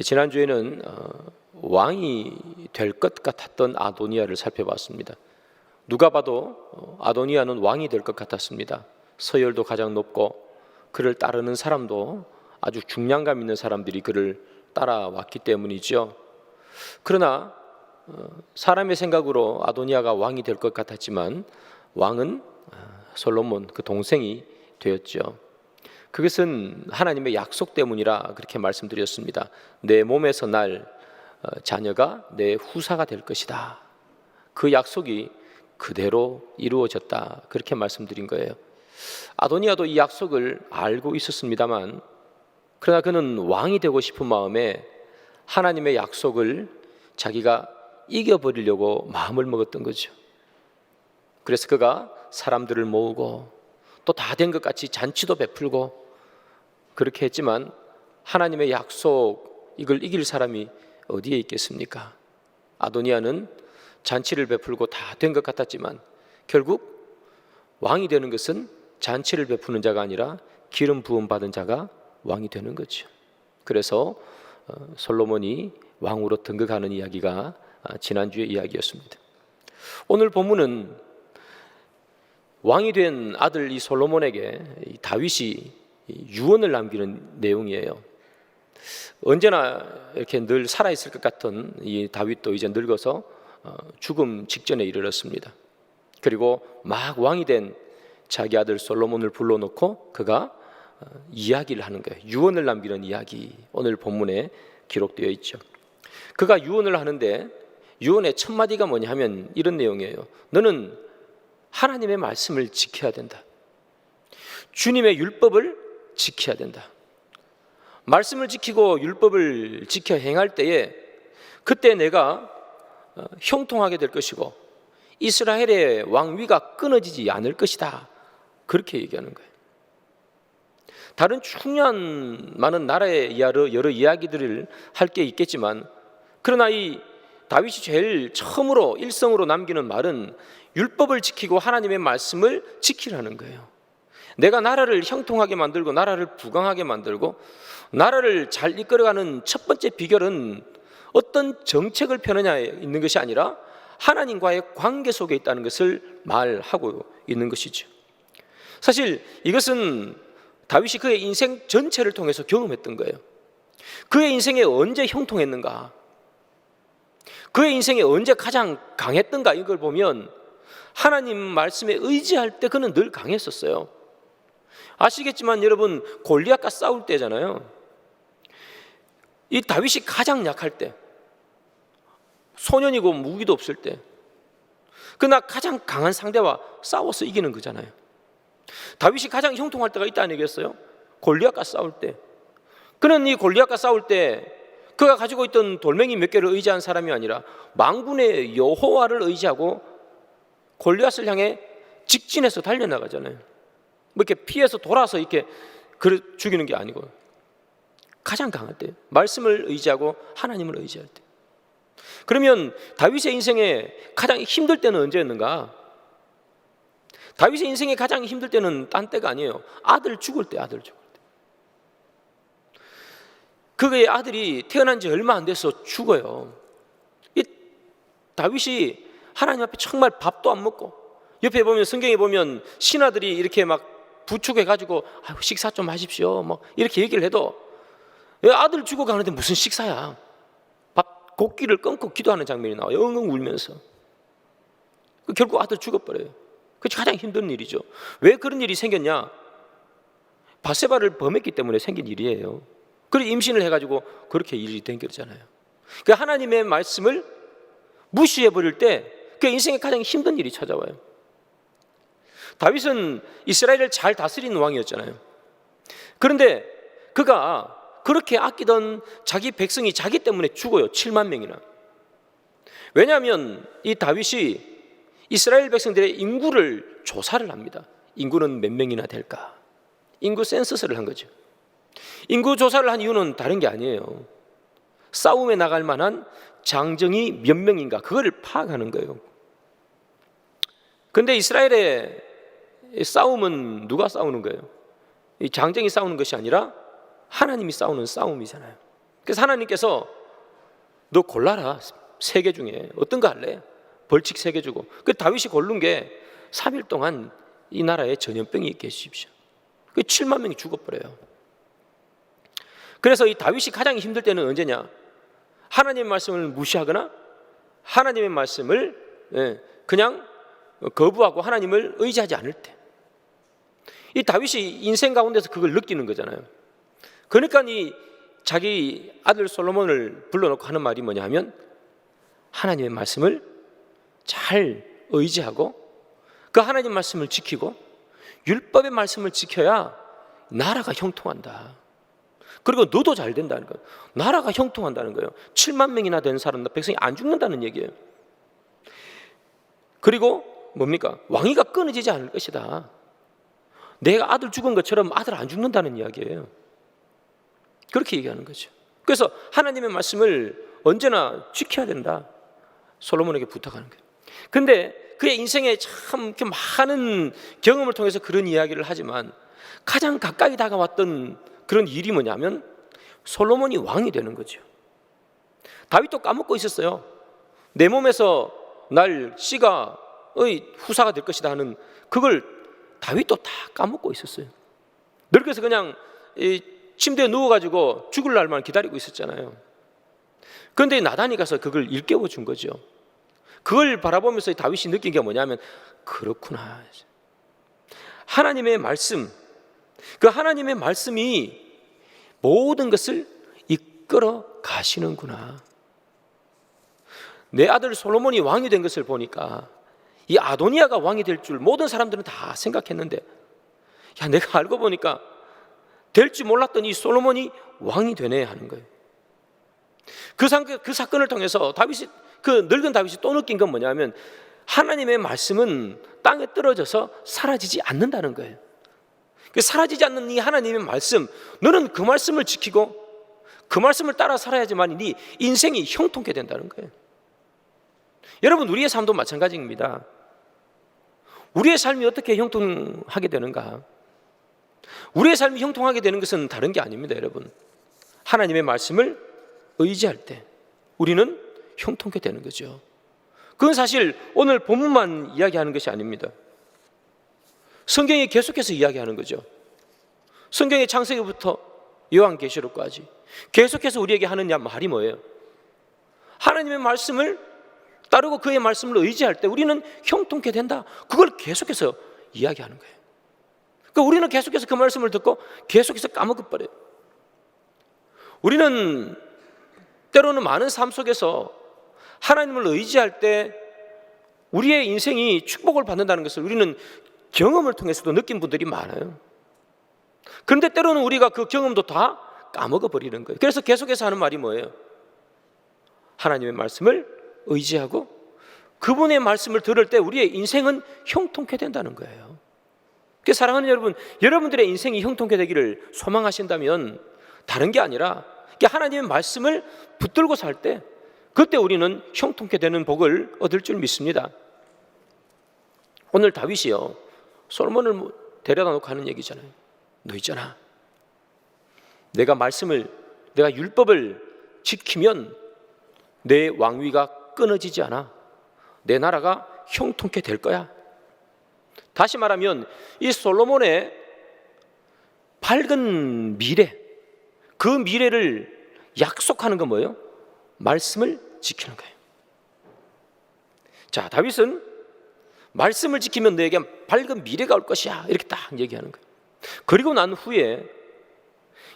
지난주에는 왕이 될 것 같았던 아도니아를 살펴봤습니다. 누가 봐도 아도니아는 왕이 될 것 같았습니다. 서열도 가장 높고 그를 따르는 사람도 아주 중량감 있는 사람들이 그를 따라왔기 때문이죠. 그러나 사람의 생각으로 아도니아가 왕이 될 것 같았지만 왕은 솔로몬 그 동생이 되었죠. 그것은 하나님의 약속 때문이라 그렇게 말씀드렸습니다. 내 몸에서 날 자녀가 내 후사가 될 것이다. 그 약속이 그대로 이루어졌다. 그렇게 말씀드린 거예요. 아도니아도 이 약속을 알고 있었습니다만, 그러나 그는 왕이 되고 싶은 마음에 하나님의 약속을 자기가 이겨버리려고 마음을 먹었던 거죠. 그래서 그가 사람들을 모으고 또 다 된 것 같이 잔치도 베풀고 그렇게 했지만 하나님의 약속, 이걸 이길 사람이 어디에 있겠습니까? 아도니아는 잔치를 베풀고 다 된 것 같았지만 결국 왕이 되는 것은 잔치를 베푸는 자가 아니라 기름 부음 받은 자가 왕이 되는 거죠. 그래서 솔로몬이 왕으로 등극하는 이야기가 지난주의 이야기였습니다. 오늘 본문은 왕이 된 아들 이 솔로몬에게 다윗이 유언을 남기는 내용이에요. 언제나 이렇게 늘 살아있을 것 같은 이 다윗도 이제 늙어서 죽음 직전에 이르렀습니다. 그리고 막 왕이 된 자기 아들 솔로몬을 불러놓고 그가 이야기를 하는 거예요. 유언을 남기는 이야기, 오늘 본문에 기록되어 있죠. 그가 유언을 하는데 유언의 첫 마디가 뭐냐 하면 이런 내용이에요. 너는 하나님의 말씀을 지켜야 된다. 주님의 율법을 지켜야 된다. 말씀을 지키고 율법을 지켜 행할 때에 그때 내가 형통하게 될 것이고 이스라엘의 왕위가 끊어지지 않을 것이다. 그렇게 얘기하는 거예요. 다른 중요한 많은 나라의 여러 이야기들을 할 게 있겠지만, 그러나 이 다윗이 제일 처음으로 일성으로 남기는 말은 율법을 지키고 하나님의 말씀을 지키라는 거예요. 내가 나라를 형통하게 만들고 나라를 부강하게 만들고 나라를 잘 이끌어가는 첫 번째 비결은 어떤 정책을 펴느냐에 있는 것이 아니라 하나님과의 관계 속에 있다는 것을 말하고 있는 것이죠. 사실 이것은 다윗이 그의 인생 전체를 통해서 경험했던 거예요. 그의 인생에 언제 형통했는가, 그의 인생에 언제 가장 강했던가, 이걸 보면 하나님 말씀에 의지할 때 그는 늘 강했었어요. 아시겠지만 여러분, 골리앗과 싸울 때잖아요. 이 다윗이 가장 약할 때, 소년이고 무기도 없을 때, 그러나 가장 강한 상대와 싸워서 이기는 거잖아요. 다윗이 가장 형통할 때가 있다 아니겠어요? 골리앗과 싸울 때. 그는 이 골리앗과 싸울 때 그가 가지고 있던 돌멩이 몇 개를 의지한 사람이 아니라 만군의 여호와를 의지하고 골리앗을 향해 직진해서 달려나가잖아요. 뭐 이렇게 피해서 돌아서 이렇게 죽이는 게 아니고 가장 강할 때, 말씀을 의지하고 하나님을 의지할 때. 그러면 다윗의 인생에 가장 힘들 때는 언제였는가? 다윗의 인생에 가장 힘들 때는 딴 때가 아니에요. 아들 죽을 때. 그의 아들이 태어난 지 얼마 안 돼서 죽어요. 이 다윗이 하나님 앞에 정말 밥도 안 먹고, 옆에 보면 성경에 보면 신하들이 이렇게 막 부축해가지고 식사 좀 하십시오 뭐 이렇게 얘기를 해도 아들 죽어가는데 무슨 식사야. 밥 곡기를 끊고 기도하는 장면이 나와요. 엉엉 울면서. 결국 아들 죽어버려요. 그게 가장 힘든 일이죠. 왜 그런 일이 생겼냐? 바세바를 범했기 때문에 생긴 일이에요. 그리고 임신을 해가지고 그렇게 일이 된 거잖아요. 그 하나님의 말씀을 무시해버릴 때 그 인생에 가장 힘든 일이 찾아와요. 다윗은 이스라엘을 잘 다스리는 왕이었잖아요. 그런데 그가 그렇게 아끼던 자기 백성이 자기 때문에 죽어요. 7만 명이나. 왜냐하면 이 다윗이 이스라엘 백성들의 인구를 조사를 합니다. 인구는 몇 명이나 될까? 인구 센서스를 한 거죠. 인구 조사를 한 이유는 다른 게 아니에요. 싸움에 나갈 만한 장정이 몇 명인가, 그거를 파악하는 거예요. 그런데 이스라엘의 싸움은 누가 싸우는 거예요? 이 장정이 싸우는 것이 아니라 하나님이 싸우는 싸움이잖아요. 그래서 하나님께서 너 골라라. 3개 중에 어떤 거 할래? 벌칙 3개 주고. 그 다윗이 고른 게 3일 동안 이 나라에 전염병이 있게 해주십시오. 그 7만 명이 죽어버려요. 그래서 이 다윗이 가장 힘들 때는 언제냐? 하나님의 말씀을 무시하거나 하나님의 말씀을 그냥 거부하고 하나님을 의지하지 않을 때. 이 다윗이 인생 가운데서 그걸 느끼는 거잖아요. 그러니까 이 자기 아들 솔로몬을 불러놓고 하는 말이 뭐냐 하면 하나님의 말씀을 잘 의지하고 그 하나님 말씀을 지키고 율법의 말씀을 지켜야 나라가 형통한다. 그리고 너도 잘 된다는 거예요. 나라가 형통한다는 거예요. 7만 명이나 된 사람, 백성이 안 죽는다는 얘기예요. 그리고 뭡니까? 왕위가 끊어지지 않을 것이다. 내가 아들 죽은 것처럼 아들 안 죽는다는 이야기예요. 그렇게 얘기하는 거죠. 그래서 하나님의 말씀을 언제나 지켜야 된다. 솔로몬에게 부탁하는 거예요. 근데 그의 인생에 참 많은 경험을 통해서 그런 이야기를 하지만 가장 가까이 다가왔던 그런 일이 뭐냐면 솔로몬이 왕이 되는 거죠. 다윗도 까먹고 있었어요. 내 몸에서 날 씨가 후사가 될 것이다 하는 그걸 다윗도 다 까먹고 있었어요. 늙어서 그냥 침대에 누워가지고 죽을 날만 기다리고 있었잖아요. 그런데 나단이 가서 그걸 일깨워 준 거죠. 그걸 바라보면서 다윗이 느낀 게 뭐냐면 그렇구나. 하나님의 말씀, 그 하나님의 말씀이 모든 것을 이끌어 가시는구나. 내 아들 솔로몬이 왕이 된 것을 보니까 이 아도니아가 왕이 될 줄 모든 사람들은 다 생각했는데 야, 내가 알고 보니까 될 줄 몰랐던 이 솔로몬이 왕이 되네 하는 거예요. 그 사건을 통해서 그 늙은 다윗이 또 느낀 건 뭐냐면 하나님의 말씀은 땅에 떨어져서 사라지지 않는다는 거예요. 사라지지 않는 이 하나님의 말씀, 너는 그 말씀을 지키고 그 말씀을 따라 살아야지만 네 인생이 형통케 된다는 거예요. 여러분, 우리의 삶도 마찬가지입니다. 우리의 삶이 어떻게 형통하게 되는가? 우리의 삶이 형통하게 되는 것은 다른 게 아닙니다, 여러분. 하나님의 말씀을 의지할 때 우리는 형통케 되는 거죠. 그건 사실 오늘 본문만 이야기하는 것이 아닙니다. 성경이 계속해서 이야기하는 거죠. 성경의 창세기부터 요한계시록까지 계속해서 우리에게 하는 말이 뭐예요? 하나님의 말씀을 따르고 그의 말씀을 의지할 때 우리는 형통케 된다. 그걸 계속해서 이야기하는 거예요. 그러니까 우리는 계속해서 그 말씀을 듣고 계속해서 까먹어버려요. 우리는 때로는 많은 삶 속에서 하나님을 의지할 때 우리의 인생이 축복을 받는다는 것을 우리는 경험을 통해서도 느낀 분들이 많아요. 그런데 때로는 우리가 그 경험도 다 까먹어버리는 거예요. 그래서 계속해서 하는 말이 뭐예요? 하나님의 말씀을 의지하고 그분의 말씀을 들을 때 우리의 인생은 형통케 된다는 거예요. 그래서 사랑하는 여러분, 여러분들의 인생이 형통케 되기를 소망하신다면 다른 게 아니라 하나님의 말씀을 붙들고 살 때 그때 우리는 형통케 되는 복을 얻을 줄 믿습니다. 오늘 다윗이요, 솔로몬을 데려다 놓고 하는 얘기잖아요. 너 있잖아, 내가 율법을 지키면 내 왕위가 끊어지지 않아. 내 나라가 형통케 될 거야. 다시 말하면 이 솔로몬의 밝은 미래, 그 미래를 약속하는 건 뭐예요? 말씀을 지키는 거예요. 자, 다윗은 말씀을 지키면 너에게 밝은 미래가 올 것이야, 이렇게 딱 얘기하는 거예요. 그리고 난 후에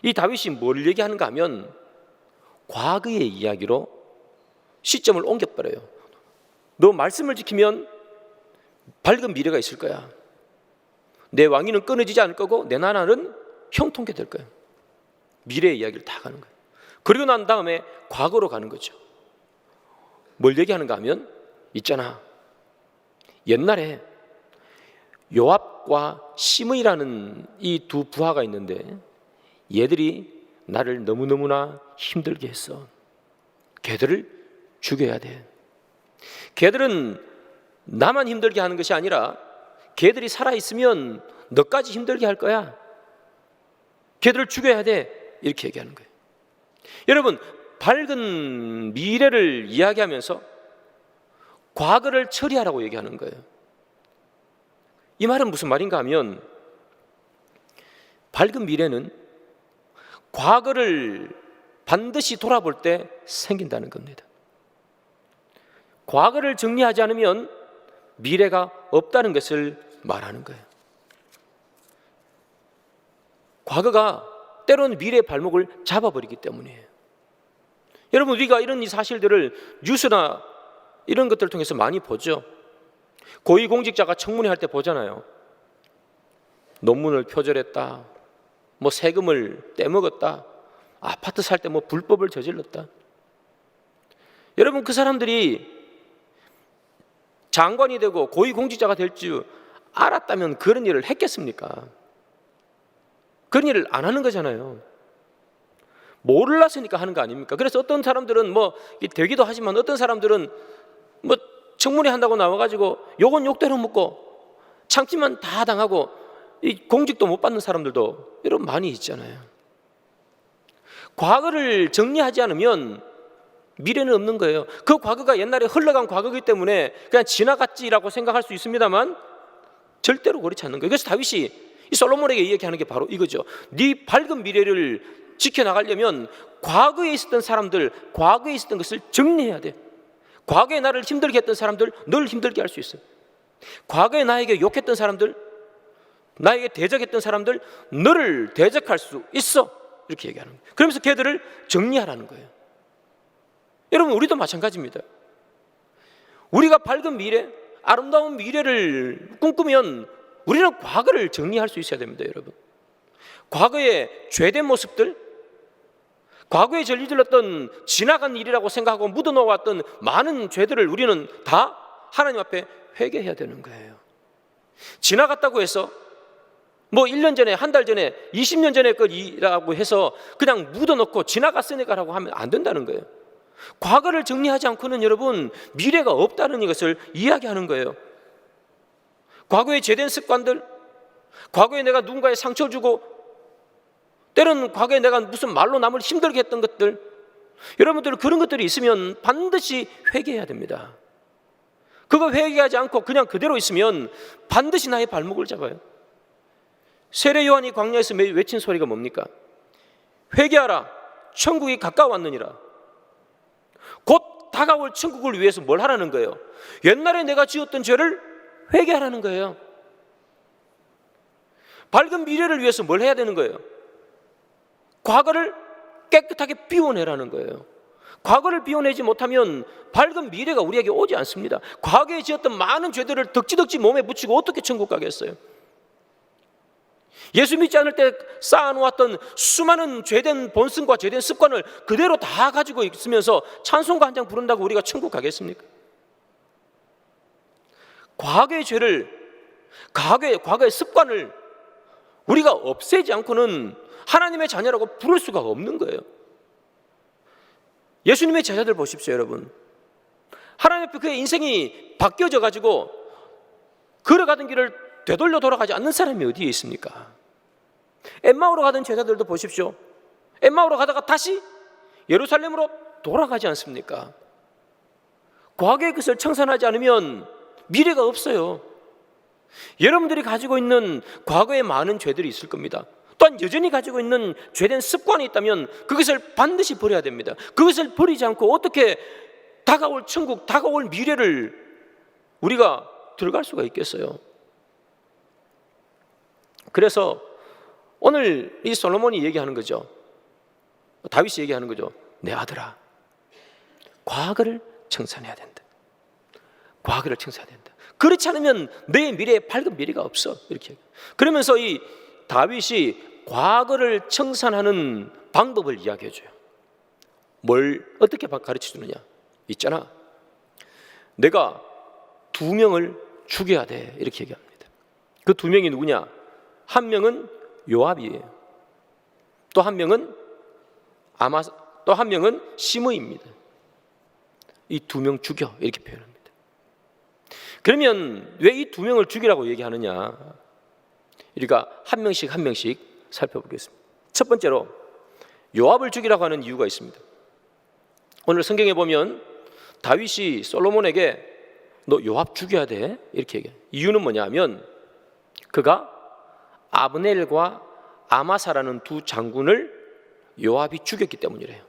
이 다윗이 뭘 얘기하는가 하면 과거의 이야기로 시점을 옮겨버려요. 너 말씀을 지키면 밝은 미래가 있을 거야. 내 왕위는 끊어지지 않을 거고 내 나라는 형통케 될 거야. 미래의 이야기를 다 가는 거예요. 그리고 난 다음에 과거로 가는 거죠. 뭘 얘기하는가 하면 있잖아, 옛날에 요압과 시므이라는 이 두 부하가 있는데 얘들이 나를 너무너무나 힘들게 했어. 걔들을 죽여야 돼. 걔들은 나만 힘들게 하는 것이 아니라 걔들이 살아있으면 너까지 힘들게 할 거야. 걔들을 죽여야 돼. 이렇게 얘기하는 거예요. 여러분, 밝은 미래를 이야기하면서 과거를 처리하라고 얘기하는 거예요. 이 말은 무슨 말인가 하면, 밝은 미래는 과거를 반드시 돌아볼 때 생긴다는 겁니다. 과거를 정리하지 않으면 미래가 없다는 것을 말하는 거예요. 과거가 때로는 미래의 발목을 잡아버리기 때문이에요. 여러분, 우리가 이런 사실들을 뉴스나 이런 것들을 통해서 많이 보죠. 고위공직자가 청문회 할 때 보잖아요. 논문을 표절했다, 뭐 세금을 떼먹었다, 아파트 살 때 뭐 불법을 저질렀다. 여러분, 그 사람들이 장관이 되고 고위공직자가 될 줄 알았다면 그런 일을 했겠습니까? 그런 일을 안 하는 거잖아요. 몰랐으니까 하는 거 아닙니까? 그래서 어떤 사람들은 뭐 되기도 하지만, 어떤 사람들은 뭐 청문회 한다고 나와가지고 욕은 욕대로 먹고 참기만 다 당하고 이 공직도 못 받는 사람들도 여러분 많이 있잖아요. 과거를 정리하지 않으면 미래는 없는 거예요. 그 과거가 옛날에 흘러간 과거이기 때문에 그냥 지나갔지라고 생각할 수 있습니다만 절대로 그렇지 않는 거예요. 그래서 다윗이 이 솔로몬에게 얘기하는 게 바로 이거죠. 네 밝은 미래를 지켜나가려면 과거에 있었던 사람들, 과거에 있었던 것을 정리해야 돼. 과거에 나를 힘들게 했던 사람들 널 힘들게 할 수 있어요. 과거에 나에게 욕했던 사람들, 나에게 대적했던 사람들 너를 대적할 수 있어, 이렇게 얘기하는 거예요. 그러면서 걔들을 정리하라는 거예요. 여러분, 우리도 마찬가지입니다. 우리가 밝은 미래, 아름다운 미래를 꿈꾸면 우리는 과거를 정리할 수 있어야 됩니다. 여러분, 과거의 죄된 모습들, 과거에 저질렀던 지나간 일이라고 생각하고 묻어놓았던 많은 죄들을 우리는 다 하나님 앞에 회개해야 되는 거예요. 지나갔다고 해서 뭐 1년 전에, 한 달 전에, 20년 전에 그 일이라고 해서 그냥 묻어놓고 지나갔으니까라고 하면 안 된다는 거예요. 과거를 정리하지 않고는 여러분 미래가 없다는 것을 이야기하는 거예요. 과거에 죄된 습관들, 과거에 내가 누군가에 상처 주고, 때로는 과거에 내가 무슨 말로 남을 힘들게 했던 것들, 여러분들 그런 것들이 있으면 반드시 회개해야 됩니다. 그거 회개하지 않고 그냥 그대로 있으면 반드시 나의 발목을 잡아요. 세례 요한이 광야에서 외친 소리가 뭡니까? 회개하라, 천국이 가까워왔느니라. 곧 다가올 천국을 위해서 뭘 하라는 거예요? 옛날에 내가 지었던 죄를 회개하라는 거예요. 밝은 미래를 위해서 뭘 해야 되는 거예요? 과거를 깨끗하게 비워내라는 거예요. 과거를 비워내지 못하면 밝은 미래가 우리에게 오지 않습니다. 과거에 지었던 많은 죄들을 덕지덕지 몸에 붙이고 어떻게 천국 가겠어요? 예수 믿지 않을 때 쌓아놓았던 수많은 죄된 본성과 죄된 습관을 그대로 다 가지고 있으면서 찬송가 한 장 부른다고 우리가 천국 가겠습니까? 과거의 죄를, 과거의 습관을 우리가 없애지 않고는 하나님의 자녀라고 부를 수가 없는 거예요. 예수님의 제자들 보십시오, 여러분. 하나님 앞에 그의 인생이 바뀌어져 가지고 걸어가던 길을 되돌려 돌아가지 않는 사람이 어디에 있습니까? 엠마오로 가던 제자들도 보십시오. 엠마오로 가다가 다시 예루살렘으로 돌아가지 않습니까? 과거의 것을 청산하지 않으면 미래가 없어요. 여러분들이 가지고 있는 과거에 많은 죄들이 있을 겁니다. 또한 여전히 가지고 있는 죄된 습관이 있다면 그것을 반드시 버려야 됩니다. 그것을 버리지 않고 어떻게 다가올 천국, 다가올 미래를 우리가 들어갈 수가 있겠어요? 그래서 오늘 이 솔로몬이 얘기하는 거죠. 다윗이 얘기하는 거죠. 내 아들아, 과거를 청산해야 된다. 과거를 청산해야 된다. 그렇지 않으면 내 미래에 밝은 미래가 없어. 이렇게. 그러면서 이 다윗이 과거를 청산하는 방법을 이야기해 줘요. 뭘 어떻게 가르쳐 주느냐? 있잖아, 내가 2명을 죽여야 돼, 이렇게 얘기합니다. 그 2명이 누구냐? 한 명은 요압이에요. 또 한 명은 또 한 명은 시므이입니다. 이 2명 죽여, 이렇게 표현합니다. 그러면 왜 이 2명을 죽이라고 얘기하느냐? 우리가 한 명씩 한 명씩 살펴보겠습니다. 첫 번째로 요압을 죽이라고 하는 이유가 있습니다. 오늘 성경에 보면 다윗이 솔로몬에게 너 요압 죽여야 돼 이렇게 얘기해요. 이유는 뭐냐면 그가 아브넬과 아마사라는 두 장군을 요압이 죽였기 때문이래요.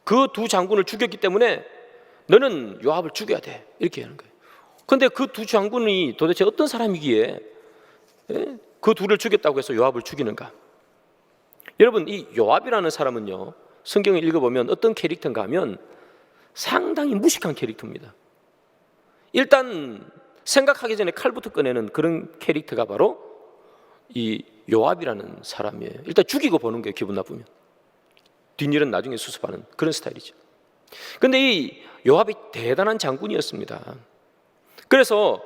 그 두 장군을 죽였기 때문에 너는 요압을 죽여야 돼 이렇게 하는 거예요. 그런데 그 두 장군이 도대체 어떤 사람이기에 그 둘을 죽였다고 해서 요압을 죽이는가? 여러분, 이 요압이라는 사람은요, 성경을 읽어보면 어떤 캐릭터인가 하면 상당히 무식한 캐릭터입니다. 일단 생각하기 전에 칼부터 꺼내는 그런 캐릭터가 바로 이 요압이라는 사람이에요. 일단 죽이고 보는 거예요. 기분 나쁘면 뒷일은 나중에 수습하는 그런 스타일이죠. 그런데 이 요압이 대단한 장군이었습니다. 그래서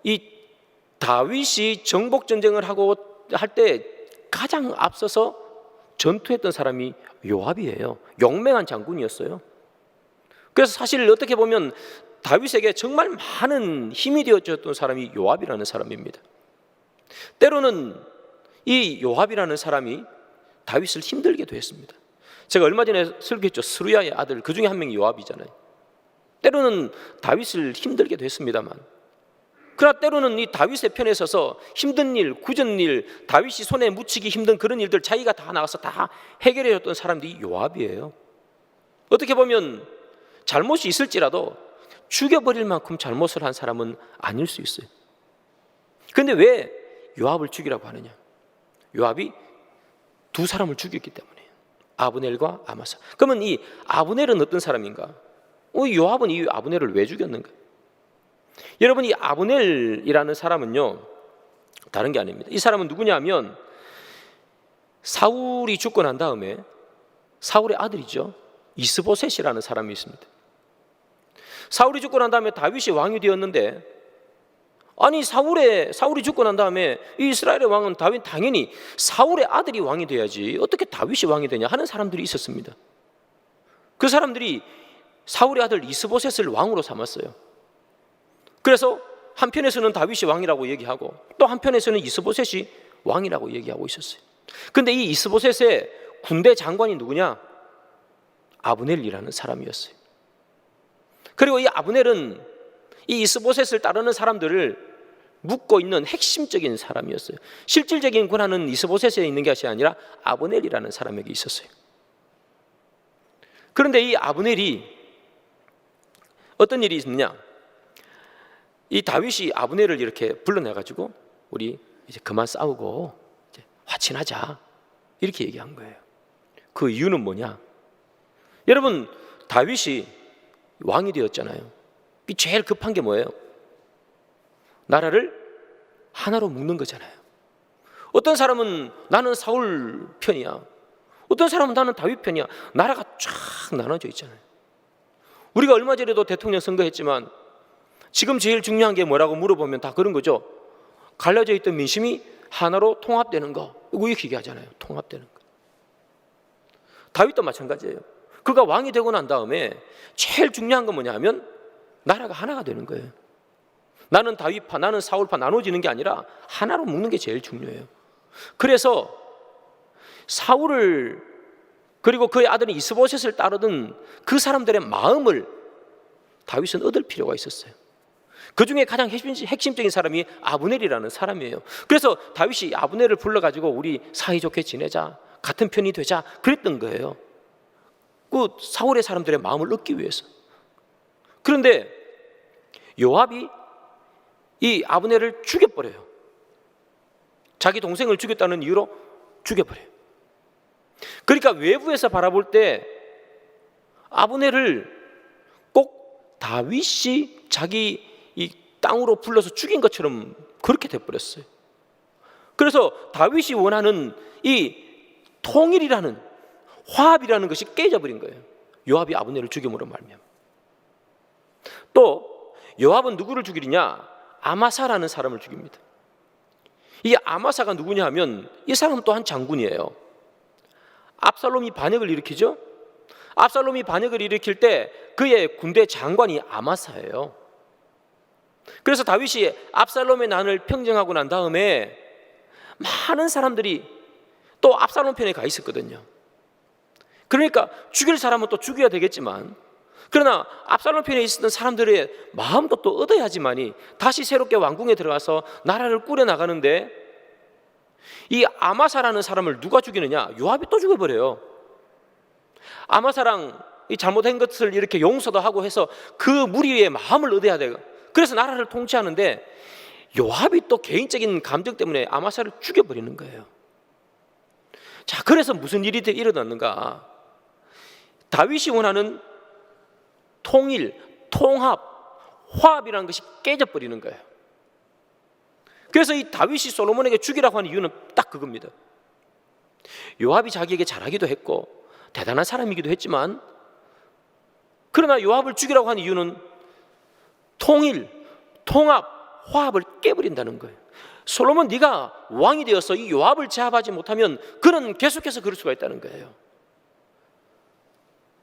이 다윗이 정복 전쟁을 하고 할 때 가장 앞서서 전투했던 사람이 요압이에요. 용맹한 장군이었어요. 그래서 사실 어떻게 보면 다윗에게 정말 많은 힘이 되어줬던 사람이 요압이라는 사람입니다. 때로는 이 요압이라는 사람이 다윗을 힘들게도 했습니다. 제가 얼마 전에 설교했죠. 스루야의 아들, 그 중에 한 명이 요압이잖아요. 때로는 다윗을 힘들게도 했습니다만, 그러나 때로는 이 다윗의 편에 서서 힘든 일, 굳은 일, 다윗이 손에 묻히기 힘든 그런 일들 자기가 다 나가서 다 해결해 줬던 사람들이 요압이에요. 어떻게 보면 잘못이 있을지라도 죽여버릴 만큼 잘못을 한 사람은 아닐 수 있어요. 그런데 왜 요압을 죽이라고 하느냐? 요압이 두 사람을 죽였기 때문이에요. 아브넬과 아마사. 그러면 이 아브넬은 어떤 사람인가? 요압은 이 아브넬을 왜 죽였는가? 여러분, 이 아브넬이라는 사람은요, 다른 게 아닙니다. 이 사람은 누구냐면 사울이 죽고 난 다음에 사울의 아들이죠, 이스보셋이라는 사람이 있습니다. 사울이 죽고 난 다음에 다윗이 왕이 되었는데, 아니 사울이 죽고 난 다음에 이 이스라엘의 왕은 다윗, 당연히 사울의 아들이 왕이 돼야지 어떻게 다윗이 왕이 되냐 하는 사람들이 있었습니다. 그 사람들이 사울의 아들 이스보셋을 왕으로 삼았어요. 그래서 한편에서는 다윗이 왕이라고 얘기하고 또 한편에서는 이스보셋이 왕이라고 얘기하고 있었어요. 그런데 이 이스보셋의 군대 장관이 누구냐? 아브넬이라는 사람이었어요. 그리고 이 아브넬은 이 이스보셋을 따르는 사람들을 묶고 있는 핵심적인 사람이었어요. 실질적인 권한은 이스보셋에 있는 것이 아니라 아브넬이라는 사람에게 있었어요. 그런데 이 아브넬이 어떤 일이 있느냐? 이 다윗이 아브넬을 이렇게 불러내가지고 우리 이제 그만 싸우고 이제 화친하자 이렇게 얘기한 거예요. 그 이유는 뭐냐? 여러분, 다윗이 왕이 되었잖아요. 제일 급한 게 뭐예요? 나라를 하나로 묶는 거잖아요. 어떤 사람은 나는 사울 편이야, 어떤 사람은 나는 다윗 편이야. 나라가 쫙 나눠져 있잖아요. 우리가 얼마 전에도 대통령 선거했지만 지금 제일 중요한 게 뭐라고 물어보면 다 그런 거죠. 갈라져 있던 민심이 하나로 통합되는 거, 이거 이렇게 얘기하잖아요. 통합되는 거. 다윗도 마찬가지예요. 그가 왕이 되고 난 다음에 제일 중요한 건 뭐냐 하면 나라가 하나가 되는 거예요. 나는 다윗파, 나는 사울파 나눠지는 게 아니라 하나로 묶는 게 제일 중요해요. 그래서 사울을 그리고 그의 아들인 이스보셋을 따르던 그 사람들의 마음을 다윗은 얻을 필요가 있었어요. 그 중에 가장 핵심적인 사람이 아브넬이라는 사람이에요. 그래서 다윗이 아브넬을 불러가지고 우리 사이좋게 지내자, 같은 편이 되자 그랬던 거예요. 그 사울의 사람들의 마음을 얻기 위해서. 그런데 요압이 이 아브넬을 죽여버려요. 자기 동생을 죽였다는 이유로 죽여버려요. 그러니까 외부에서 바라볼 때 아브넬을 꼭 다윗이 자기 이 땅으로 불러서 죽인 것처럼 그렇게 돼버렸어요. 그래서 다윗이 원하는 이 통일이라는, 화합이라는 것이 깨져버린 거예요. 요압이 아브넬을 죽임으로 말미암아. 또 요압은 누구를 죽이느냐? 아마사라는 사람을 죽입니다. 이 아마사가 누구냐 하면 이 사람은 또한 장군이에요. 압살롬이 반역을 일으키죠. 압살롬이 반역을 일으킬 때 그의 군대 장관이 아마사예요. 그래서 다윗이 압살롬의 난을 평정하고 난 다음에 많은 사람들이 또 압살롬 편에 가 있었거든요. 그러니까 죽일 사람은 또 죽여야 되겠지만, 그러나 압살롬 편에 있었던 사람들의 마음도 또 얻어야지만이 다시 새롭게 왕궁에 들어가서 나라를 꾸려나가는데, 이 아마사라는 사람을 누가 죽이느냐? 요압이 또 죽여버려요. 아마사랑 이 잘못한 것을 이렇게 용서도 하고 해서 그 무리의 마음을 얻어야 돼요. 그래서 나라를 통치하는데 요압이 또 개인적인 감정 때문에 아마사를 죽여버리는 거예요. 자, 그래서 무슨 일이 일어났는가? 다윗이 원하는 통일, 통합, 화합이라는 것이 깨져버리는 거예요. 그래서 이 다윗이 솔로몬에게 죽이라고 하는 이유는 딱 그겁니다. 요압이 자기에게 잘하기도 했고 대단한 사람이기도 했지만, 그러나 요압을 죽이라고 하는 이유는 통일, 통합, 화합을 깨버린다는 거예요. 솔로몬, 네가 왕이 되어서 이 요압을 제압하지 못하면 그는 계속해서 그럴 수가 있다는 거예요.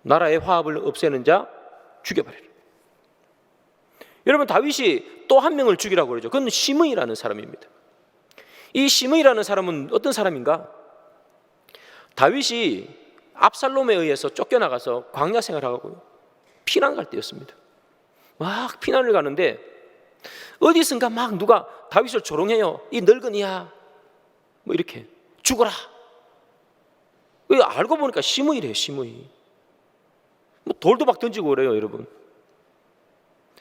나라의 화합을 없애는 자 죽여버려라. 여러분, 다윗이 또 한 명을 죽이라고 그러죠. 그건 시므이라는 사람입니다. 이 시므이라는 사람은 어떤 사람인가? 다윗이 압살롬에 의해서 쫓겨나가서 광야 생활하고 피난 갈 때였습니다. 막 피난을 가는데 어디선가 막 누가 다윗을 조롱해요. 이 늙은이야, 뭐 이렇게 죽어라. 알고 보니까 시므이래요. 시므이. 뭐 돌도 막 던지고 그래요, 여러분.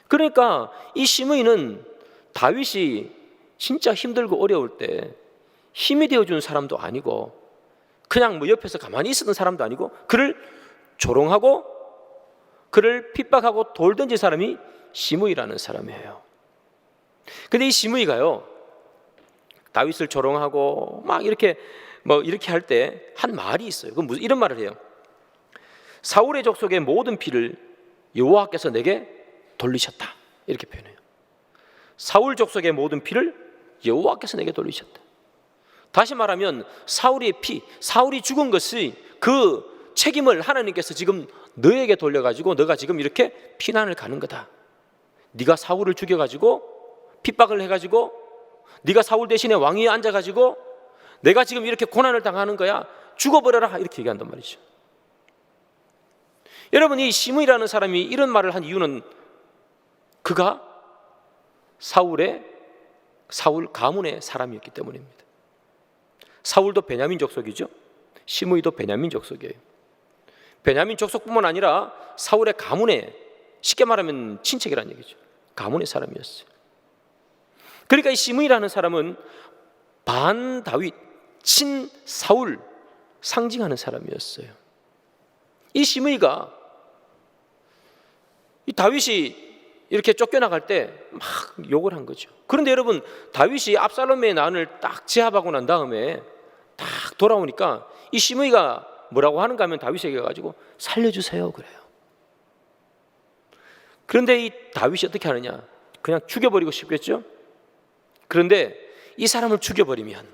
그러니까 이 시므이는 다윗이 진짜 힘들고 어려울 때 힘이 되어준 사람도 아니고, 그냥 뭐 옆에서 가만히 있었던 사람도 아니고, 그를 조롱하고 그를 핍박하고 돌 던진 사람이 시므이라는 사람이에요. 근데 이 시므이가요, 다윗을 조롱하고 막 이렇게 할 때 한 말이 있어요. 그 무슨 이런 말을 해요. 사울의 족속의 모든 피를 여호와께서 내게 돌리셨다, 이렇게 표현해요. 사울 족속의 모든 피를 여호와께서 내게 돌리셨다. 다시 말하면 사울의 피, 사울이 죽은 것이 그 책임을 하나님께서 지금 너에게 돌려가지고 너가 지금 이렇게 피난을 가는 거다. 네가 사울을 죽여가지고 핍박을 해가지고 네가 사울 대신에 왕위에 앉아가지고 내가 지금 이렇게 고난을 당하는 거야. 죽어버려라, 이렇게 얘기한단 말이죠. 여러분, 이 시므이라는 사람이 이런 말을 한 이유는 그가 사울 가문의 사람이었기 때문입니다. 사울도 베냐민 족속이죠. 시므이도 베냐민 족속이에요. 베냐민 족속뿐만 아니라 사울의 가문의, 쉽게 말하면 친척이라는 얘기죠. 가문의 사람이었어요. 그러니까 이 시므이라는 사람은 반 다윗, 친 사울 상징하는 사람이었어요. 이 시므이가 이 다윗이 이렇게 쫓겨나갈 때 막 욕을 한 거죠. 그런데 여러분, 다윗이 압살롬의 난을 딱 제압하고 난 다음에 딱 돌아오니까 이 시므이가 뭐라고 하는가 하면 다윗에게 가지고 살려주세요 그래요. 그런데 이 다윗이 어떻게 하느냐? 그냥 죽여버리고 싶겠죠? 그런데 이 사람을 죽여버리면,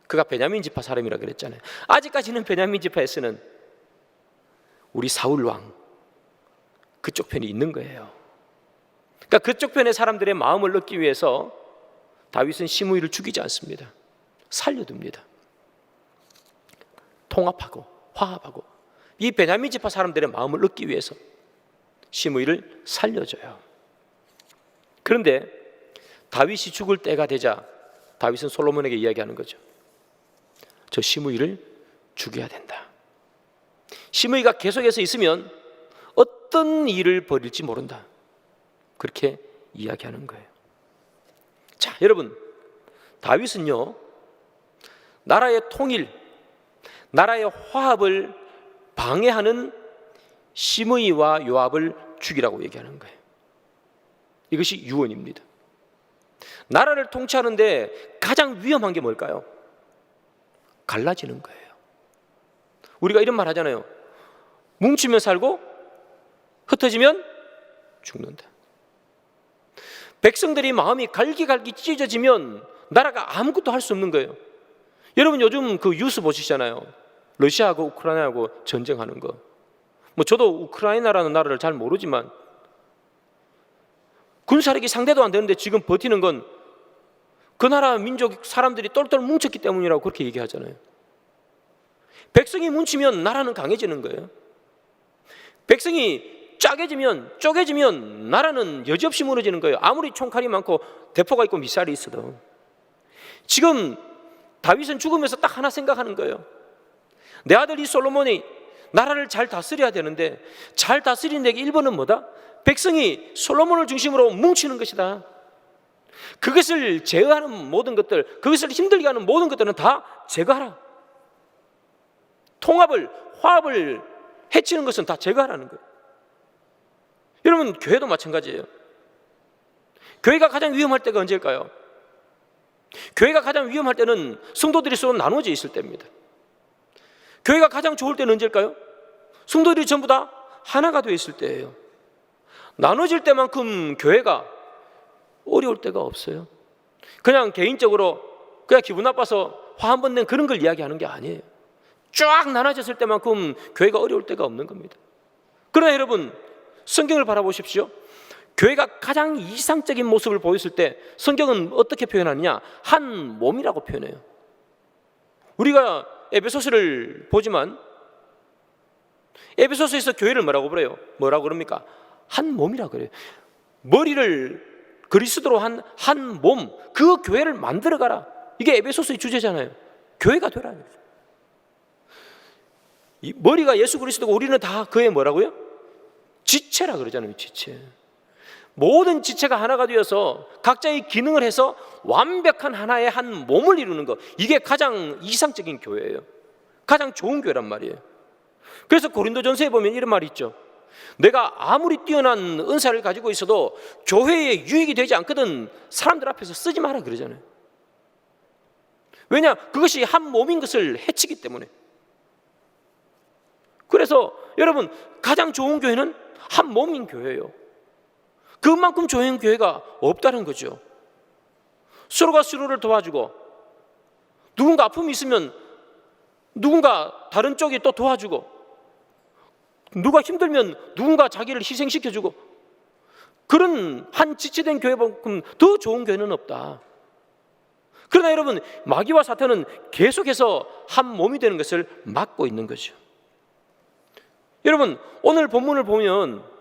그가 베냐민 지파 사람이라 그랬잖아요. 아직까지는 베냐민 지파에서는 우리 사울 왕 그쪽 편이 있는 거예요. 그러니까 그쪽 편의 사람들의 마음을 얻기 위해서 다윗은 시므이를 죽이지 않습니다. 살려둡니다. 통합하고 화합하고 이 베냐민 지파 사람들의 마음을 얻기 위해서 시므이를 살려줘요. 그런데 다윗이 죽을 때가 되자 다윗은 솔로몬에게 이야기하는 거죠. 저 시므이를 죽여야 된다. 시므이가 계속해서 있으면 어떤 일을 벌일지 모른다. 그렇게 이야기하는 거예요. 자, 여러분, 다윗은요, 나라의 통일, 나라의 화합을 방해하는 시므이와 요압을 죽이라고 얘기하는 거예요. 이것이 유언입니다. 나라를 통치하는데 가장 위험한 게 뭘까요? 갈라지는 거예요. 우리가 이런 말 하잖아요. 뭉치면 살고 흩어지면 죽는다. 백성들이 마음이 갈기갈기 찢어지면 나라가 아무것도 할 수 없는 거예요. 여러분, 요즘 그 뉴스 보시잖아요. 러시아하고 우크라이나하고 전쟁하는 거. 뭐 저도 우크라이나라는 나라를 잘 모르지만 군사력이 상대도 안 되는데 지금 버티는 건 그 나라 민족 사람들이 똘똘 뭉쳤기 때문이라고 그렇게 얘기하잖아요. 백성이 뭉치면 나라는 강해지는 거예요. 백성이 쪼개지면 나라는 여지없이 무너지는 거예요. 아무리 총칼이 많고 대포가 있고 미사일이 있어도. 지금 다윗은 죽으면서 딱 하나 생각하는 거예요. 내 아들 이 솔로몬이 나라를 잘 다스려야 되는데, 잘 다스리는 데게 1번은 뭐다? 백성이 솔로몬을 중심으로 뭉치는 것이다. 그것을 제어하는 모든 것들, 그것을 힘들게 하는 모든 것들은 다 제거하라. 통합을, 화합을 해치는 것은 다 제거하라는 거예요. 여러분, 교회도 마찬가지예요. 교회가 가장 위험할 때가 언제일까요? 교회가 가장 위험할 때는 성도들이 서로 나눠져 있을 때입니다. 교회가 가장 좋을 때는 언제일까요? 성도들이 전부 다 하나가 되어 있을 때예요. 나눠질 때만큼 교회가 어려울 때가 없어요. 그냥 개인적으로 그냥 기분 나빠서 화 한 번 낸 그런 걸 이야기하는 게 아니에요. 쫙 나눠졌을 때만큼 교회가 어려울 때가 없는 겁니다. 그러나 여러분, 성경을 바라보십시오. 교회가 가장 이상적인 모습을 보였을 때 성경은 어떻게 표현하느냐? 한 몸이라고 표현해요. 우리가 에베소서를 보지만 에베소서에서 교회를 뭐라고 그래요? 뭐라고 그럽니까? 한 몸이라고 그래요. 머리를 그리스도로 한 몸, 그 교회를 만들어가라. 이게 에베소서의 주제잖아요. 교회가 되라. 이 머리가 예수 그리스도고 우리는 다 그의 뭐라고요? 지체라 그러잖아요. 지체. 모든 지체가 하나가 되어서 각자의 기능을 해서 완벽한 하나의 한 몸을 이루는 것, 이게 가장 이상적인 교회예요. 가장 좋은 교회란 말이에요. 그래서 고린도전서에 보면 이런 말이 있죠. 내가 아무리 뛰어난 은사를 가지고 있어도 교회에 유익이 되지 않거든 사람들 앞에서 쓰지 마라 그러잖아요. 왜냐? 그것이 한 몸인 것을 해치기 때문에. 그래서 여러분, 가장 좋은 교회는 한 몸인 교회예요. 그만큼 좋은 교회가 없다는 거죠. 서로가 서로를 도와주고, 누군가 아픔이 있으면 누군가 다른 쪽이 또 도와주고, 누가 힘들면 누군가 자기를 희생시켜주고, 그런 한 지체된 교회만큼 더 좋은 교회는 없다. 그러나 여러분, 마귀와 사탄은 계속해서 한 몸이 되는 것을 막고 있는 거죠. 여러분, 오늘 본문을 보면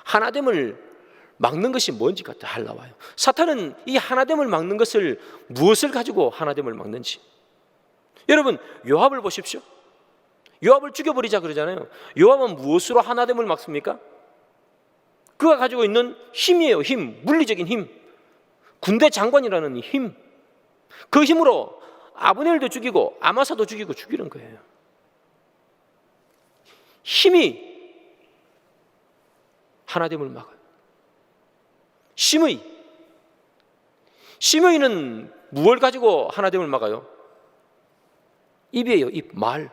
하나됨을 막는 것이 뭔지 잘 나와요. 사탄은 이 하나됨을 막는 것을 무엇을 가지고 하나됨을 막는지. 여러분, 요압을 보십시오. 요압을 죽여버리자 그러잖아요. 요압은 무엇으로 하나됨을 막습니까? 그가 가지고 있는 힘이에요. 힘, 물리적인 힘, 군대 장관이라는 힘. 그 힘으로 아브넬도 죽이고 아마사도 죽이고 죽이는 거예요. 힘이 하나됨을 막아요. 심의는 무엇을 가지고 하나됨을 막아요? 입이에요. 입, 말.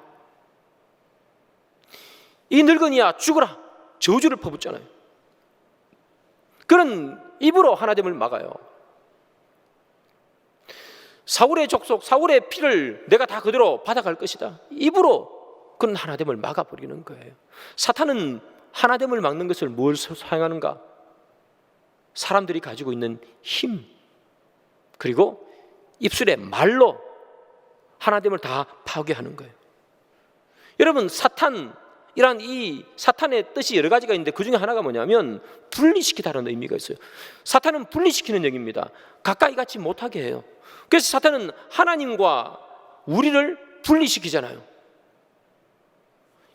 이 늙은이야 죽어라 저주를 퍼붓잖아요. 그런 입으로 하나됨을 막아요. 사울의 족속, 사울의 피를 내가 다 그대로 받아갈 것이다. 입으로 그런 하나됨을 막아버리는 거예요. 사탄은 하나됨을 막는 것을 뭘 사용하는가? 사람들이 가지고 있는 힘, 그리고 입술의 말로 하나됨을 다 파괴하는 거예요. 여러분, 사탄이란 이 사탄의 뜻이 여러 가지가 있는데 그 중에 하나가 뭐냐면 분리시키다라는 의미가 있어요. 사탄은 분리시키는 영입니다. 가까이 같이 못하게 해요. 그래서 사탄은 하나님과 우리를 분리시키잖아요.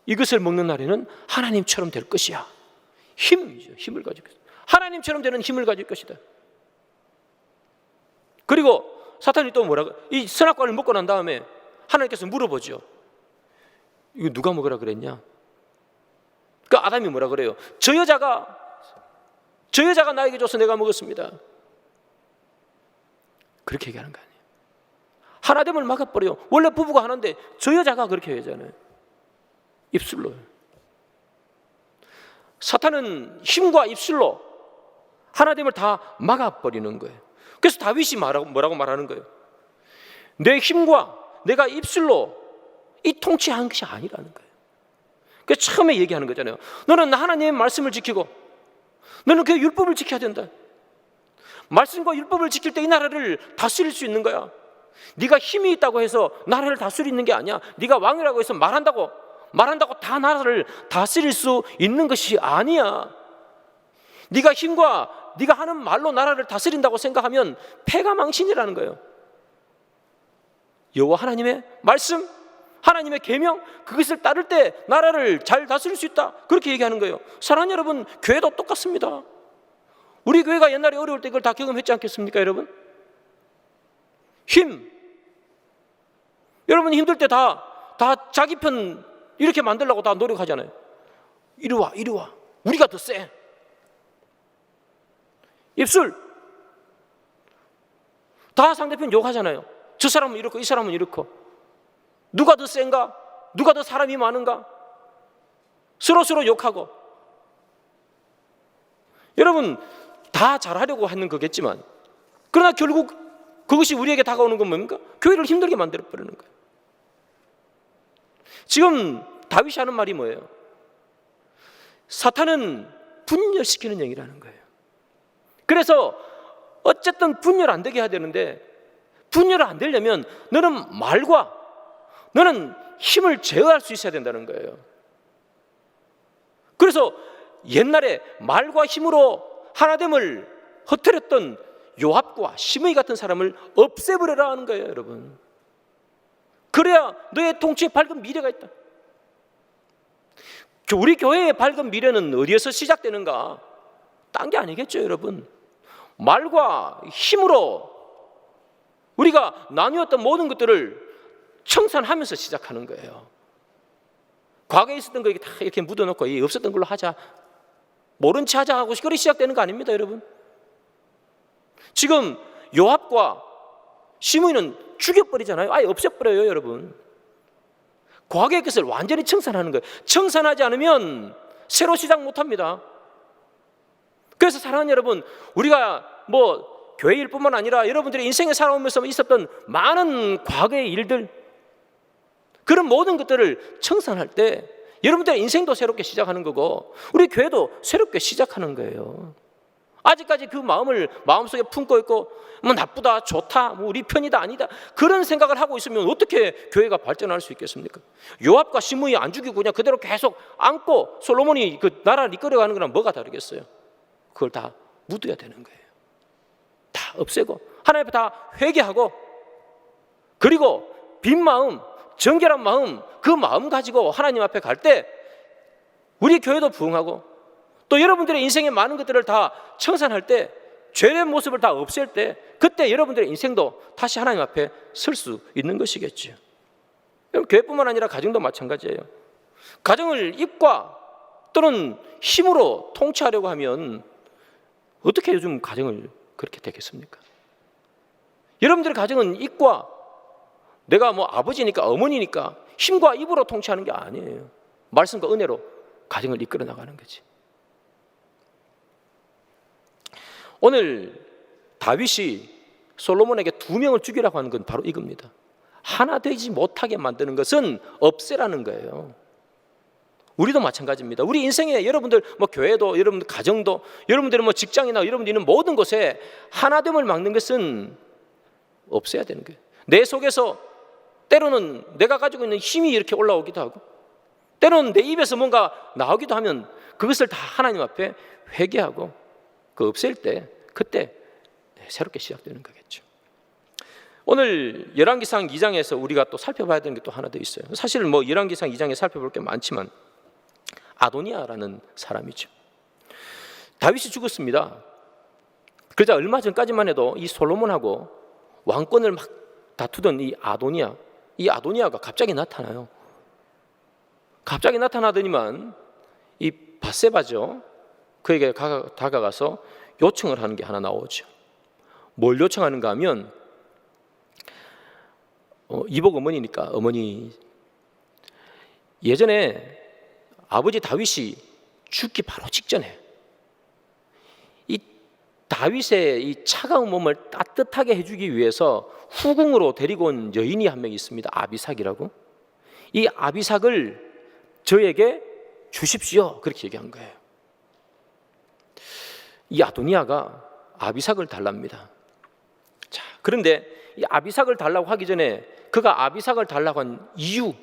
이것을 먹는 날에는 하나님처럼 될 것이야. 힘이죠. 힘을 가질 것이다. 하나님처럼 되는 힘을 가질 것이다. 그리고 사탄이 또 뭐라고? 이 선악과를 먹고 난 다음에 하나님께서 물어보죠. 이거 누가 먹으라 그랬냐? 그 아담이 뭐라 그래요? 저 여자가 나에게 줘서 내가 먹었습니다. 그렇게 얘기하는 거 아니에요. 하나됨을 막아버려요. 원래 부부가 하나인데 저 여자가 그렇게 하잖아요. 입술로. 사탄은 힘과 입술로 하나됨을 다 막아버리는 거예요. 그래서 다윗이 뭐라고 말하는 거예요? 내 힘과 내가 입술로 이 통치한 것이 아니라는 거예요. 그래서 처음에 얘기하는 거잖아요. 너는 하나님의 말씀을 지키고 너는 그 율법을 지켜야 된다. 말씀과 율법을 지킬 때 이 나라를 다스릴 수 있는 거야. 네가 힘이 있다고 해서 나라를 다스리는 게 아니야. 네가 왕이라고 해서 말한다고 다 나라를 다스릴 수 있는 것이 아니야. 네가 힘과 네가 하는 말로 나라를 다스린다고 생각하면 패가망신이라는 거예요. 여호와 하나님의 말씀, 하나님의 계명, 그것을 따를 때 나라를 잘 다스릴 수 있다, 그렇게 얘기하는 거예요. 사랑하는 여러분, 교회도 똑같습니다. 우리 교회가 옛날에 어려울 때 그걸 다 경험했지 않겠습니까, 여러분? 힘, 여러분 힘들 때 다 자기 편 이렇게 만들려고 다 노력하잖아요. 이리 와, 우리가 더 세. 입술, 다 상대편 욕하잖아요. 저 사람은 이렇고 이 사람은 이렇고. 누가 더 센가? 누가 더 사람이 많은가? 서로 욕하고. 여러분, 다 잘하려고 하는 거겠지만, 그러나 결국 그것이 우리에게 다가오는 건 뭡니까? 교회를 힘들게 만들어버리는 거예요. 지금 다윗이 하는 말이 뭐예요? 사탄은 분열시키는 영이라는 거예요. 그래서 어쨌든 분열 안 되게 해야 되는데, 분열 안 되려면 너는 말과 너는 힘을 제어할 수 있어야 된다는 거예요. 그래서 옛날에 말과 힘으로 하나됨을 허트렸던 요압과 시므이 같은 사람을 없애버려라 하는 거예요, 여러분. 그래야 너의 통치에 밝은 미래가 있다. 우리 교회의 밝은 미래는 어디에서 시작되는가? 딴 게 아니겠죠, 여러분. 말과 힘으로 우리가 나누었던 모든 것들을 청산하면서 시작하는 거예요. 과거에 있었던 거 다 이렇게 묻어놓고 없었던 걸로 하자, 모른 체 하자 하고 그렇게 시작되는 거 아닙니다, 여러분. 지금 요압과 시므이는 죽여버리잖아요. 아예 없애버려요, 여러분. 과거의 것을 완전히 청산하는 거예요. 청산하지 않으면 새로 시작 못합니다. 그래서 사랑하는 여러분, 우리가 교회일 뿐만 아니라 여러분들의 인생에 살아오면서 있었던 많은 과거의 일들, 그런 모든 것들을 청산할 때 여러분들의 인생도 새롭게 시작하는 거고 우리 교회도 새롭게 시작하는 거예요. 아직까지 그 마음을 마음속에 품고 있고 나쁘다, 좋다, 우리 편이다, 아니다, 그런 생각을 하고 있으면 어떻게 교회가 발전할 수 있겠습니까? 요압과 시므이 안 죽이고 그냥 그대로 계속 안고 솔로몬이 그 나라를 이끌어가는 거랑 뭐가 다르겠어요? 그걸 다 묻어야 되는 거예요. 다 없애고 하나님 앞에 다 회개하고, 그리고 빈 마음, 정결한 마음, 그 마음 가지고 하나님 앞에 갈 때 우리 교회도 부흥하고, 또 여러분들의 인생의 많은 것들을 다 청산할 때, 죄의 모습을 다 없앨 때, 그때 여러분들의 인생도 다시 하나님 앞에 설 수 있는 것이겠죠. 교회뿐만 아니라 가정도 마찬가지예요. 가정을 입과 또는 힘으로 통치하려고 하면 어떻게 요즘 가정을 그렇게 되겠습니까? 여러분들의 가정은 입과, 내가 아버지니까 어머니니까 힘과 입으로 통치하는 게 아니에요. 말씀과 은혜로 가정을 이끌어 나가는 거지. 오늘 다윗이 솔로몬에게 2명을 죽이라고 하는 건 바로 이겁니다. 하나 되지 못하게 만드는 것은 없애라는 거예요. 우리도 마찬가지입니다. 우리 인생에 여러분들 교회도, 여러분들 가정도, 여러분들은 직장이나 여러분들 있는 모든 곳에 하나됨을 막는 것은 없애야 되는 거예요. 내 속에서 때로는 내가 가지고 있는 힘이 이렇게 올라오기도 하고, 때로는 내 입에서 뭔가 나오기도 하면 그것을 다 하나님 앞에 회개하고 그 없앨 때, 그때 새롭게 시작되는 거겠죠. 오늘 열왕기상 2장에서 우리가 또 살펴봐야 되는 게 또 하나 더 있어요. 사실 열왕기상 2장에 살펴볼 게 많지만 아도니아라는 사람이죠. 다윗이 죽었습니다. 그러자 얼마 전까지만 해도 이 솔로몬하고 왕권을 막 다투던 이 아도니아가 갑자기 나타나요. 갑자기 나타나더니만 이 밧세바죠, 그에게 다가가서 요청을 하는 게 하나 나오죠. 뭘 요청하는가 하면, 이복 어머니니까, 어머니, 예전에 아버지 다윗이 죽기 바로 직전에 이 다윗의 이 차가운 몸을 따뜻하게 해주기 위해서 후궁으로 데리고 온 여인이 한 명 있습니다. 아비삭이라고. 이 아비삭을 저에게 주십시오, 그렇게 얘기한 거예요. 이 아도니아가 아비삭을 달랍니다. 자, 그런데 이 아비삭을 달라고 하기 전에 그가 아비삭을 달라고 한 이유,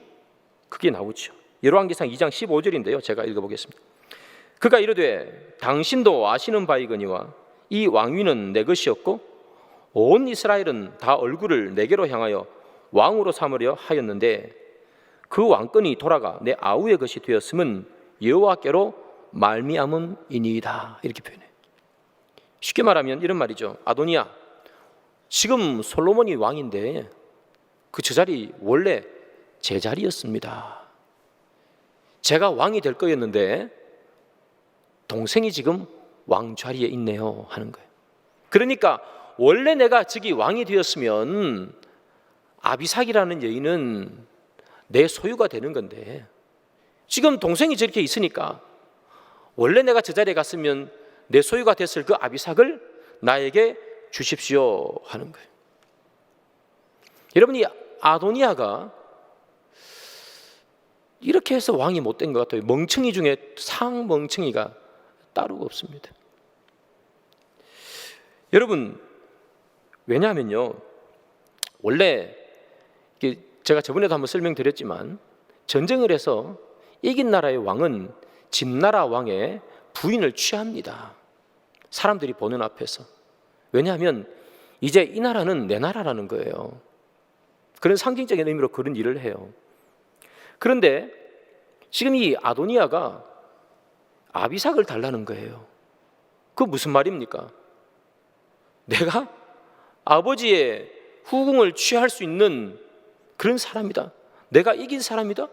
그게 나오죠. 열왕기상 2장 15절인데요. 제가 읽어보겠습니다. 그가 이르되 당신도 아시는 바이거니와 이 왕위는 내 것이었고 온 이스라엘은 다 얼굴을 내게로 향하여 왕으로 삼으려 하였는데 그 왕권이 돌아가 내 아우의 것이 되었음은 여호와께로 말미암음이니이다. 이렇게 표현해요. 쉽게 말하면 이런 말이죠. 아도니야, 지금 솔로몬이 왕인데 그 저 자리 원래 제 자리였습니다. 제가 왕이 될 거였는데 동생이 지금 왕 자리에 있네요 하는 거예요. 그러니까 원래 내가 저기 왕이 되었으면 아비삭이라는 여인은 내 소유가 되는 건데 지금 동생이 저렇게 있으니까 원래 내가 저 자리에 갔으면 내 소유가 됐을 그 아비삭을 나에게 주십시오 하는 거예요. 여러분이 아도니아가 이렇게 해서 왕이 못된 것 같아요. 멍청이 중에 상멍청이가 따로 없습니다. 여러분, 왜냐하면요, 원래 제가 저번에도 한번 설명드렸지만 전쟁을 해서 이긴 나라의 왕은 집나라 왕의 부인을 취합니다. 사람들이 보는 앞에서. 왜냐하면 이제 이 나라는 내 나라라는 거예요. 그런 상징적인 의미로 그런 일을 해요. 그런데 지금 이 아도니아가 아비삭을 달라는 거예요. 그거 무슨 말입니까? 내가 아버지의 후궁을 취할 수 있는 그런 사람이다. 내가 이긴 사람이다.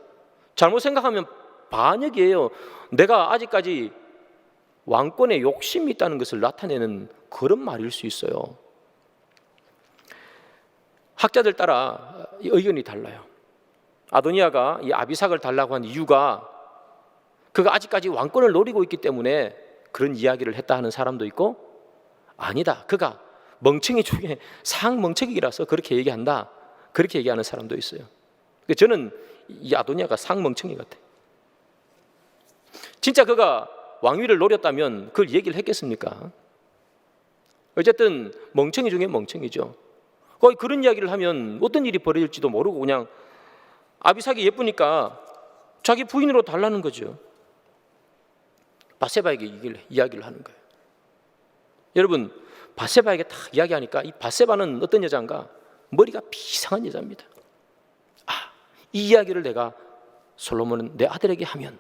잘못 생각하면 반역이에요. 내가 아직까지 왕권에 욕심이 있다는 것을 나타내는 그런 말일 수 있어요. 학자들 따라 의견이 달라요. 아도니아가 이 아비삭을 달라고 한 이유가 그가 아직까지 왕권을 노리고 있기 때문에 그런 이야기를 했다 하는 사람도 있고, 아니다, 그가 멍청이 중에 상멍청이라서 그렇게 얘기한다, 그렇게 얘기하는 사람도 있어요. 저는 이 아도니아가 상멍청이 같아요. 진짜 그가 왕위를 노렸다면 그걸 얘기를 했겠습니까? 어쨌든 멍청이 중에 멍청이죠. 거의 그런 이야기를 하면 어떤 일이 벌어질지도 모르고 그냥 아비삭이 예쁘니까 자기 부인으로 달라는 거죠. 밧세바에게 이야기를 하는 거예요. 여러분, 밧세바에게 딱 이야기하니까 이 밧세바는 어떤 여자인가? 머리가 비상한 여자입니다. 이 이야기를 내가 솔로몬은 내 아들에게 하면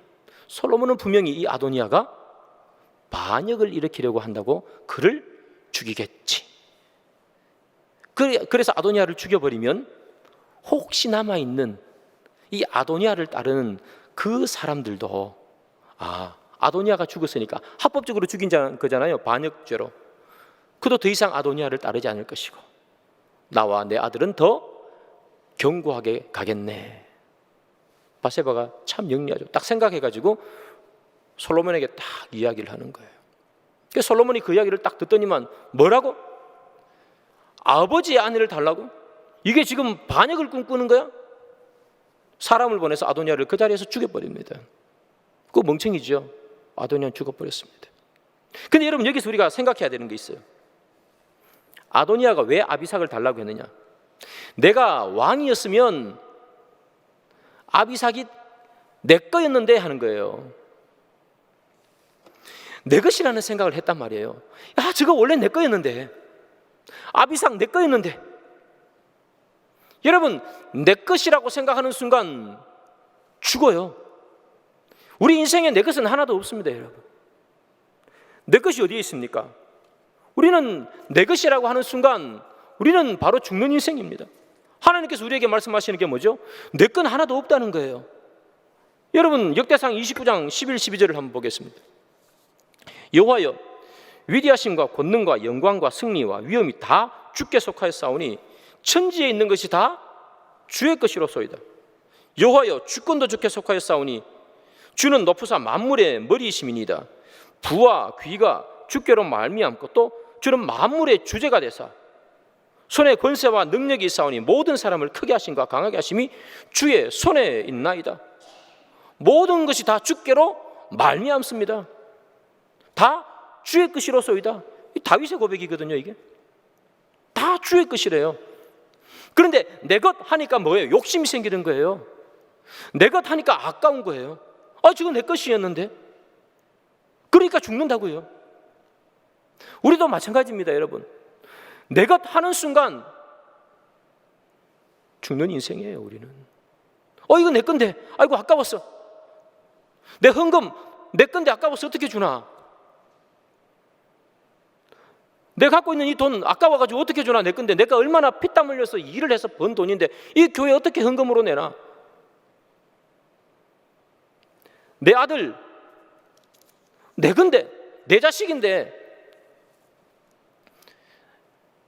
솔로몬은 분명히 이 아도니아가 반역을 일으키려고 한다고 그를 죽이겠지. 그래서 아도니아를 죽여버리면 혹시 남아있는 이 아도니아를 따르는 그 사람들도 아도니아가 죽었으니까 합법적으로 죽인 거잖아요. 반역죄로. 그도 더 이상 아도니아를 따르지 않을 것이고 나와 내 아들은 더 견고하게 가겠네. 밧세바가 참 영리하죠. 딱 생각해가지고 솔로몬에게 딱 이야기를 하는 거예요. 그래서 솔로몬이 그 이야기를 딱 듣더니만 뭐라고? 아버지의 아내를 달라고? 이게 지금 반역을 꿈꾸는 거야? 사람을 보내서 아도니아를 그 자리에서 죽여버립니다. 그거 멍청이죠. 아도니아는 죽어버렸습니다. 근데 여러분, 여기서 우리가 생각해야 되는 게 있어요. 아도니아가 왜 아비삭을 달라고 했느냐? 내가 왕이었으면 아비삭이 내 거였는데 하는 거예요. 내 것이라는 생각을 했단 말이에요. 저거 원래 내 거였는데, 아비삭 내 거였는데. 여러분, 내 것이라고 생각하는 순간 죽어요. 우리 인생에 내 것은 하나도 없습니다, 여러분. 내 것이 어디에 있습니까? 우리는 내 것이라고 하는 순간 우리는 바로 죽는 인생입니다. 하나님께서 우리에게 말씀하시는 게 뭐죠? 내 건 하나도 없다는 거예요. 여러분, 역대상 29장 11, 12절을 한번 보겠습니다. 여호와여, 위대하심과 권능과 영광과 승리와 위엄이 다 주께 속하였사오니 천지에 있는 것이 다 주의 것이로소이다. 여호와여, 주권도 주께 속하였사오니 주는 높으사 만물의 머리이심이니이다. 부와 귀가 주께로 말미암고 또 주는 만물의 주제가 되사 손에 권세와 능력이 있사오니 모든 사람을 크게 하심과 강하게 하심이 주의 손에 있나이다. 모든 것이 다 주께로 말미암습니다. 다 주의 것이로소이다. 다윗의 고백이거든요. 이게 다 주의 것이래요. 그런데 내 것 하니까 뭐예요? 욕심이 생기는 거예요. 내 것 하니까 아까운 거예요. 지금 내 것이었는데. 그러니까 죽는다고요. 우리도 마찬가지입니다, 여러분. 내 것 하는 순간 죽는 인생이에요, 우리는. 이거 내 건데, 아이고 아까웠어. 내 헌금 내 건데 아까워서 어떻게 주나? 내가 갖고 있는 이 돈 아까워가지고 어떻게 주나? 내 건데 내가 얼마나 피땀 흘려서 일을 해서 번 돈인데 이 교회 어떻게 헌금으로 내나? 내 아들 내 건데, 내 자식인데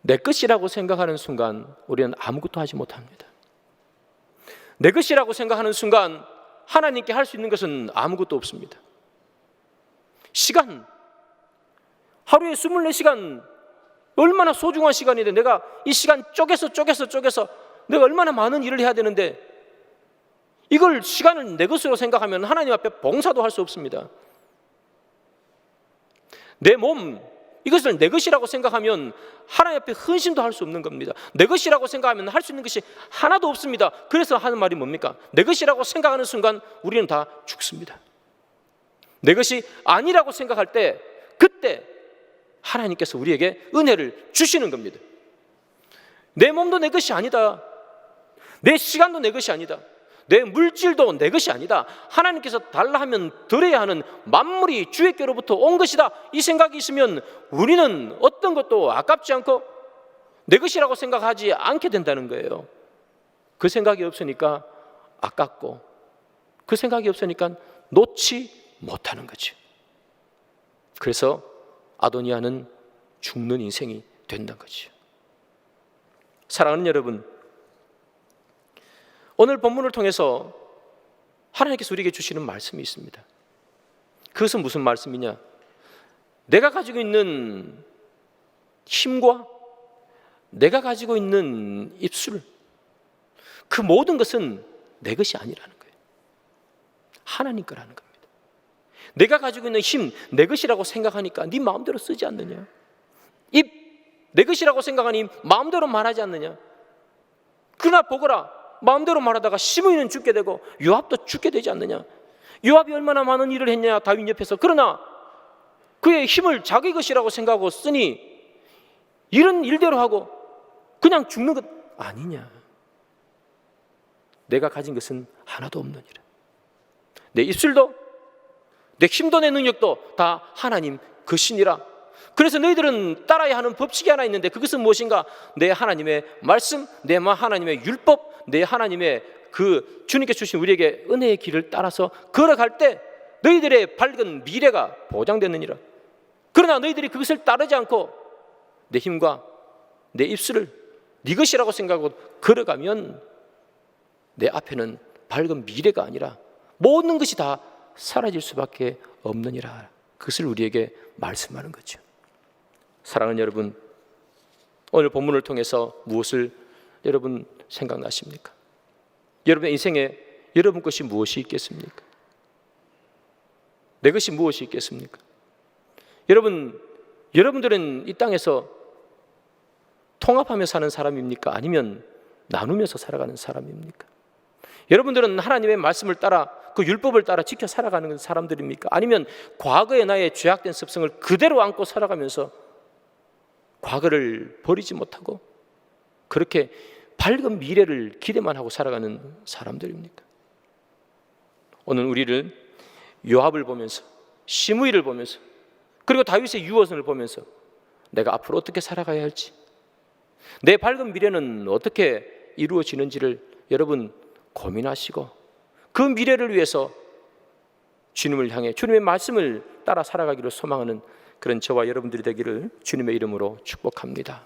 내 것이라고 생각하는 순간 우리는 아무것도 하지 못합니다. 내 것이라고 생각하는 순간 하나님께 할 수 있는 것은 아무것도 없습니다. 시간, 하루에 24시간 얼마나 소중한 시간인데 내가 이 시간 쪼개서 내가 얼마나 많은 일을 해야 되는데 이걸 시간을 내 것으로 생각하면 하나님 앞에 봉사도 할 수 없습니다. 내 몸, 이것을 내 것이라고 생각하면 하나님 앞에 헌신도 할 수 없는 겁니다. 내 것이라고 생각하면 할 수 있는 것이 하나도 없습니다. 그래서 하는 말이 뭡니까? 내 것이라고 생각하는 순간 우리는 다 죽습니다. 내 것이 아니라고 생각할 때 그때 하나님께서 우리에게 은혜를 주시는 겁니다. 내 몸도 내 것이 아니다. 내 시간도 내 것이 아니다. 내 물질도 내 것이 아니다. 하나님께서 달라 하면 드려야 하는 만물이 주에게로부터 온 것이다. 이 생각이 있으면 우리는 어떤 것도 아깝지 않고 내 것이라고 생각하지 않게 된다는 거예요. 그 생각이 없으니까 아깝고 그 생각이 없으니까 놓지 못하는 거죠. 그래서 아도니아는 죽는 인생이 된다는 거죠. 사랑하는 여러분, 오늘 본문을 통해서 하나님께서 우리에게 주시는 말씀이 있습니다. 그것은 무슨 말씀이냐? 내가 가지고 있는 힘과 내가 가지고 있는 입술, 그 모든 것은 내 것이 아니라는 거예요. 하나님 거라는 겁니다. 내가 가지고 있는 힘, 내 것이라고 생각하니까 네 마음대로 쓰지 않느냐? 입, 내 것이라고 생각하니 마음대로 말하지 않느냐? 그러나 보거라, 마음대로 말하다가 시므이는 죽게 되고 요압도 죽게 되지 않느냐? 요압이 얼마나 많은 일을 했냐, 다윗 옆에서. 그러나 그의 힘을 자기 것이라고 생각하고 쓰니 이런 일대로 하고 그냥 죽는 것 아니냐? 내가 가진 것은 하나도 없느니라. 내 입술도 내 힘도 내 능력도 다 하나님 것이니라. 그래서 너희들은 따라야 하는 법칙이 하나 있는데 그것은 무엇인가? 내 하나님의 말씀, 내 하나님의 율법, 내 하나님의 그 주님께 주신 우리에게 은혜의 길을 따라서 걸어갈 때 너희들의 밝은 미래가 보장되느니라. 그러나 너희들이 그것을 따르지 않고 내 힘과 내 입술을 네 것이라고 생각하고 걸어가면 내 앞에는 밝은 미래가 아니라 모든 것이 다 사라질 수밖에 없느니라. 그것을 우리에게 말씀하는 거죠. 사랑하는 여러분, 오늘 본문을 통해서 무엇을 여러분 생각나십니까? 여러분의 인생에 여러분 것이 무엇이 있겠습니까? 내 것이 무엇이 있겠습니까? 여러분들은 이 땅에서 통합하며 사는 사람입니까? 아니면 나누면서 살아가는 사람입니까? 여러분들은 하나님의 말씀을 따라 그 율법을 따라 지켜 살아가는 사람들입니까? 아니면 과거의 나의 죄악된 습성을 그대로 안고 살아가면서 과거를 버리지 못하고 그렇게 밝은 미래를 기대만 하고 살아가는 사람들입니까? 오늘 우리를 요압을 보면서 시므이를 보면서 그리고 다윗의 유언을 보면서 내가 앞으로 어떻게 살아가야 할지, 내 밝은 미래는 어떻게 이루어지는지를 여러분 고민하시고 그 미래를 위해서 주님을 향해 주님의 말씀을 따라 살아가기를 소망하는 그런 저와 여러분들이 되기를 주님의 이름으로 축복합니다.